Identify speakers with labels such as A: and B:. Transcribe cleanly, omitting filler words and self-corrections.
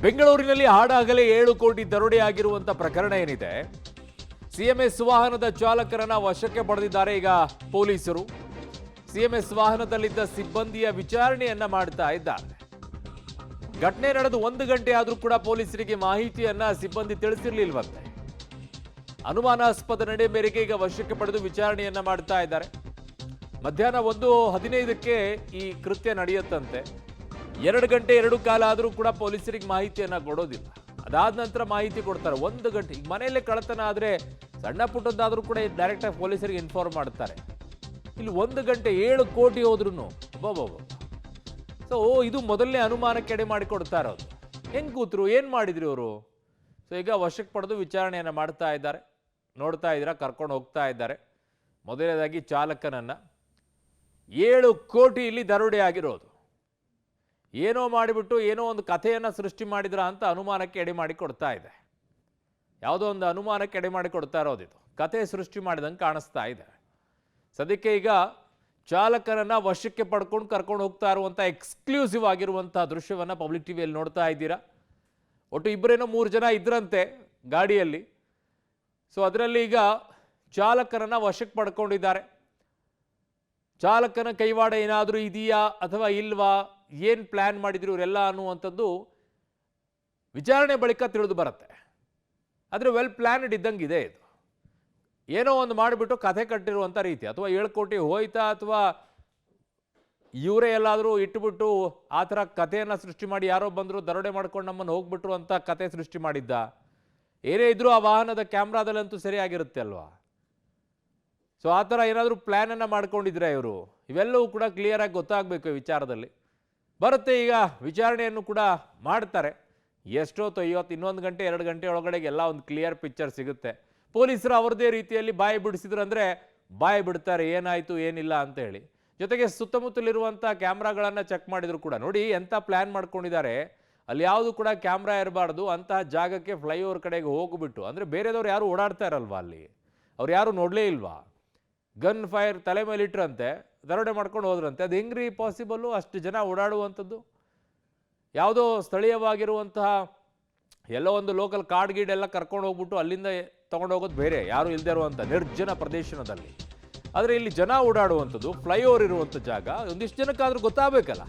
A: ಬೆಂಗಳೂರಿನಲ್ಲಿ ಹಾಡಾಗಲೇ 7 ಕೋಟಿ ದರೋಡೆ ಆಗಿರುವಂತ ಪ್ರಕರಣ ಏನಿದೆ, ಸಿಎಂಎಸ್ ವಾಹನದ ಚಾಲಕರನ್ನ ವಶಕ್ಕೆ ಪಡೆದಿದ್ದಾರೆ ಈಗ ಪೊಲೀಸರು. ಸಿಎಂಎಸ್ ವಾಹನದಲ್ಲಿದ್ದ ಸಿಬ್ಬಂದಿಯ ವಿಚಾರಣೆಯನ್ನ ಮಾಡ್ತಾ ಇದ್ದಾರೆ. ಘಟನೆ ನಡೆದು 1 ಗಂಟೆ ಆದರೂ ಕೂಡ ಪೊಲೀಸರಿಗೆ ಮಾಹಿತಿಯನ್ನ ಸಿಬ್ಬಂದಿ ತಿಳಿಸಿರ್ಲಿಲ್ವಂತೆ. ಅನುಮಾನಾಸ್ಪದ ನಡೆ ಮೇರೆಗೆ ಈಗ ವಶಕ್ಕೆ ಪಡೆದು ವಿಚಾರಣೆಯನ್ನ ಮಾಡ್ತಾ ಇದ್ದಾರೆ. ಮಧ್ಯಾಹ್ನ 1:15ಕ್ಕೆ ಈ ಕೃತ್ಯ ನಡೆಯುತ್ತಂತೆ. 2 ಗಂಟೆ 2 ಕಾಲ ಆದರೂ ಕೂಡ ಪೊಲೀಸರಿಗೆ ಮಾಹಿತಿಯನ್ನ ಕೊಡೋದಿಲ್ಲ. ಅದಾದ ನಂತರ ಮಾಹಿತಿ ಕೊಡ್ತಾರೆ. 1 ಗಂಟೆ ಈಗ ಮನೆಯಲ್ಲೇ ಕಳ್ಳತನ ಆದ್ರೆ ಸಣ್ಣ ಪುಟ್ಟದ್ದಾದ್ರೂ ಕೂಡ ಡೈರೆಕ್ಟ್ ಆಗಿ ಪೊಲೀಸರಿಗೆ ಇನ್ಫಾರ್ಮ್ ಮಾಡ್ತಾರೆ. ಇಲ್ಲಿ 1 ಗಂಟೆ 7 ಕೋಟಿ ಹೋದ್ರು ಸೊ ಇದು ಮೊದಲನೇ ಅನುಮಾನಕ್ಕೆ ಎಡೆ ಮಾಡಿಕೊಡ್ತಾ ಇರೋದು. ಹೆಂಗ್ ಕೂತ್ರು, ಏನ್ ಮಾಡಿದ್ರು ಇವರು? ಸೊ ಈಗ ವಶಕ್ಕೆ ಪಡೆದು ವಿಚಾರಣೆಯನ್ನ ಮಾಡ್ತಾ ಇದ್ದಾರೆ. ನೋಡ್ತಾ ಇದ್ದೀರಾ, ಕರ್ಕೊಂಡು ಹೋಗ್ತಾ ಇದ್ದಾರೆ. ಮೊದಲನೇದಾಗಿ ಚಾಲಕನನ್ನ 7 ಕೋಟಿ ಇಲ್ಲಿ ದರೋಡೆ ಆಗಿರೋದು. ಏನೋ ಮಾಡಿಬಿಟ್ಟು ಏನೋ ಒಂದು ಕಥೆಯನ್ನು ಸೃಷ್ಟಿ ಮಾಡಿದ್ರ ಅಂತ ಅನುಮಾನಕ್ಕೆ ಎಡೆ ಮಾಡಿ ಕೊಡ್ತಾ ಇದೆ. ಯಾವುದೋ ಒಂದು ಅನುಮಾನಕ್ಕೆ ಎಡೆ ಮಾಡಿ ಕೊಡ್ತಾ ಇರೋದಿದು. ಕಥೆ ಸೃಷ್ಟಿ ಮಾಡಿದಂಗೆ ಕಾಣಿಸ್ತಾ ಇದೆ. ಸದ್ಯಕ್ಕೆ ಈಗ ಚಾಲಕನನ್ನ ವಶಕ್ಕೆ ಪಡ್ಕೊಂಡು ಕರ್ಕೊಂಡು ಹೋಗ್ತಾ ಇರುವಂಥ ಎಕ್ಸ್ಕ್ಲೂಸಿವ್ ಆಗಿರುವಂಥ ದೃಶ್ಯವನ್ನು ಪಬ್ಲಿಕ್ ಟಿವಿಯಲ್ಲಿ ನೋಡ್ತಾ ಇದ್ದೀರಾ. ಒಟ್ಟು 2-3 ಜನ ಇದ್ರಂತೆ ಗಾಡಿಯಲ್ಲಿ. ಸೊ ಅದರಲ್ಲಿ ಈಗ ಚಾಲಕನನ್ನ ವಶಕ್ಕೆ ಪಡ್ಕೊಂಡಿದ್ದಾರೆ. ಚಾಲಕನ ಕೈವಾಡ ಏನಾದರೂ ಇದೆಯಾ ಅಥವಾ ಇಲ್ವಾ, ಏನು ಪ್ಲ್ಯಾನ್ ಮಾಡಿದ್ರು ಇವರೆಲ್ಲ ಅನ್ನುವಂಥದ್ದು ವಿಚಾರಣೆ ಬಳಿಕ ತಿಳಿದು ಬರುತ್ತೆ. ಆದರೆ ವೆಲ್ ಪ್ಲ್ಯಾನ್ಡ್ ಇದ್ದಂಗಿದೆ ಇದು. ಏನೋ ಒಂದು ಮಾಡಿಬಿಟ್ಟು ಕಥೆ ಕಟ್ಟಿರುವಂಥ ರೀತಿ, ಅಥವಾ 7 ಕೋಟಿ ಹೋಯ್ತಾ ಅಥವಾ ಇವರೇ ಎಲ್ಲಾದರೂ ಇಟ್ಟುಬಿಟ್ಟು ಆ ಥರ ಕಥೆಯನ್ನು ಸೃಷ್ಟಿ ಮಾಡಿ ಯಾರೋ ಬಂದರು ದರೋಡೆ ಮಾಡ್ಕೊಂಡು ನಮ್ಮನ್ನು ಹೋಗ್ಬಿಟ್ರು ಅಂತ ಕತೆ ಸೃಷ್ಟಿ ಮಾಡಿದ್ದ. ಏನೇ ಇದ್ರೂ ಆ ವಾಹನದ ಕ್ಯಾಮ್ರಾದಲ್ಲಂತೂ ಸರಿಯಾಗಿರುತ್ತೆ ಅಲ್ವಾ. ಸೊ ಆ ಥರ ಏನಾದರೂ ಪ್ಲ್ಯಾನನ್ನು ಮಾಡ್ಕೊಂಡಿದ್ರೆ ಇವರು, ಇವೆಲ್ಲವೂ ಕೂಡ ಕ್ಲಿಯರಾಗಿ ಗೊತ್ತಾಗಬೇಕು ಈ ವಿಚಾರದಲ್ಲಿ. ಬರುತ್ತೆ ಈಗ ವಿಚಾರಣೆಯನ್ನು ಕೂಡ ಮಾಡ್ತಾರೆ. ಎಷ್ಟೊತ್ತು ಇನ್ನೊಂದು ಗಂಟೆ 2 ಗಂಟೆ ಒಳಗಡೆಗೆ ಎಲ್ಲ ಒಂದು ಕ್ಲಿಯರ್ ಪಿಕ್ಚರ್ ಸಿಗುತ್ತೆ. ಪೊಲೀಸರು ಅವ್ರದ್ದೇ ರೀತಿಯಲ್ಲಿ ಬಾಯಿ ಬಿಡಿಸಿದ್ರು ಅಂದರೆ ಬಾಯಿ ಬಿಡ್ತಾರೆ, ಏನಾಯಿತು ಏನಿಲ್ಲ ಅಂತ ಹೇಳಿ. ಜೊತೆಗೆ ಸುತ್ತಮುತ್ತಲಿರುವಂಥ ಕ್ಯಾಮ್ರಾಗಳನ್ನು ಚೆಕ್ ಮಾಡಿದ್ರು ಕೂಡ ನೋಡಿ ಎಂಥ ಪ್ಲ್ಯಾನ್ ಮಾಡ್ಕೊಂಡಿದ್ದಾರೆ. ಅಲ್ಲಿ ಯಾವುದು ಕೂಡ ಕ್ಯಾಮ್ರಾ ಇರಬಾರ್ದು ಅಂತಹ ಜಾಗಕ್ಕೆ ಫ್ಲೈಓವರ್ ಕಡೆಗೆ ಹೋಗ್ಬಿಟ್ಟು, ಅಂದರೆ ಬೇರೆದವ್ರು ಯಾರು ಓಡಾಡ್ತಾ ಇರಲ್ವಾ ಅಲ್ಲಿ, ಅವ್ರು ಯಾರು ನೋಡಲೇ ಇಲ್ವಾ, ಗನ್ ಫೈರ್ ತಲೆ ಮೇಲೆ ಇಟ್ರಂತೆ ದರೋಡೆ ಮಾಡ್ಕೊಂಡು ಹೋದ್ರಂತೆ. ಅದು ಹೆಂಗ್ರಿ ಪಾಸಿಬಲ್ಲು? ಅಷ್ಟು ಜನ ಓಡಾಡುವಂಥದ್ದು. ಯಾವುದೋ ಸ್ಥಳೀಯವಾಗಿರುವಂತಹ ಎಲ್ಲೋ ಒಂದು ಲೋಕಲ್ ಕಾರ್ಡ್ ಗೀಡ್ ಎಲ್ಲ ಕರ್ಕೊಂಡು ಹೋಗ್ಬಿಟ್ಟು ಅಲ್ಲಿಂದ ತೊಗೊಂಡು ಹೋಗೋದು ಬೇರೆ, ಯಾರು ಇಲ್ಲದೆ ಇರುವಂಥ ನಿರ್ಜನ ಪ್ರದೇಶದಲ್ಲಿ. ಆದರೆ ಇಲ್ಲಿ ಜನ ಓಡಾಡುವಂಥದ್ದು, ಫ್ಲೈಓವರ್ ಇರುವಂಥ ಜಾಗ, ಒಂದಿಷ್ಟು ಜನಕ್ಕಾದ್ರೂ ಗೊತ್ತಾಗಬೇಕಲ್ಲ.